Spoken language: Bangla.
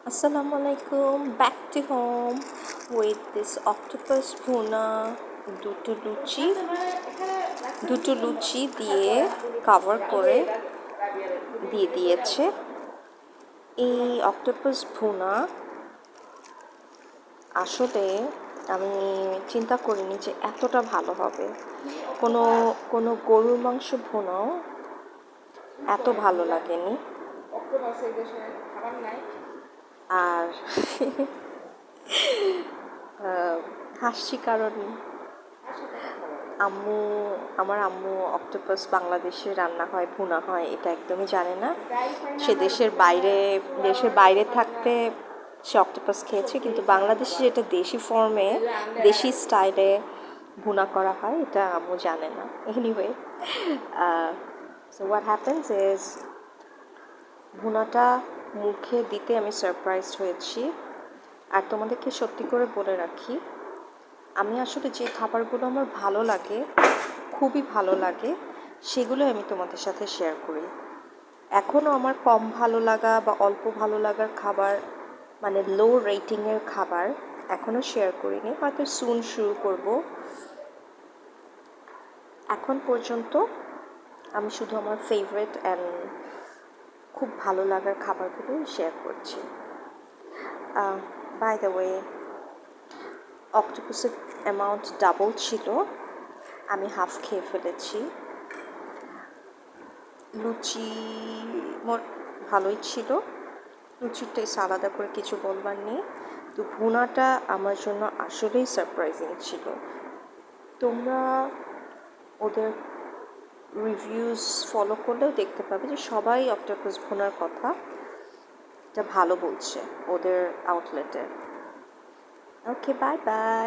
Assalamualaikum, back to home with this octopus ভুনা, দুটো লুচি দিয়ে কভার করে দিয়ে দিয়েছে। এই অক্টোপাস ভুনা আসলে আমি চিন্তা করিনি যে এতটা ভালো হবে। কোনো গরুর মাংস ভুনাও এত ভালো লাগেনি। আর হাসছি কারণ আমার আম্মু অক্টোপাস বাংলাদেশে রান্না হয়, ভুনা হয় এটা একদমই জানে না। সে দেশের বাইরে থাকতে সে অক্টোপাস খেয়েছে, কিন্তু বাংলাদেশে যেটা দেশি ফর্মে দেশি স্টাইলে ভুনা করা হয় এটা আম্মু জানে না। Anyway, so what happens is ভুনাটা মুখে দিতে আমি সারপ্রাইজড হয়েছি। আর তোমাদেরকে সত্যি করে বলে রাখি, আমি আসলে যে খাবারগুলো আমার ভালো লাগে, খুবই ভালো লাগে, সেগুলো আমি তোমাদের সাথে শেয়ার করি। এখনও আমার কম ভালো লাগা বা অল্প ভালো লাগার খাবার, মানে লো রেটিংয়ের খাবার এখনও শেয়ার করিনি, হয়তো সুন শুরু করব। এখন পর্যন্ত আমি শুধু আমার ফেভারিট অ্যান্ড খুব ভালো লাগার খাবারগুলোই শেয়ার করছি। বাই দ্য ওয়ে, অক্টোপাসের অ্যামাউন্ট ডাবল ছিল, আমি হাফ খেয়ে ফেলেছি। লুচি মোট ভালোই ছিল, লুচির টেস্ট আলাদা করে কিছু বলবার নেই। তো ভুনাটা আমার জন্য আসলেই সারপ্রাইজিং ছিল। তোমরা ওদের রিভিউজ ফলো করলেও দেখতে পাবে যে সবাই অক্টোপাস ভুনার কথা এটা ভালো বলছে ওদের আউটলেটে। ওকে, বাই বাই।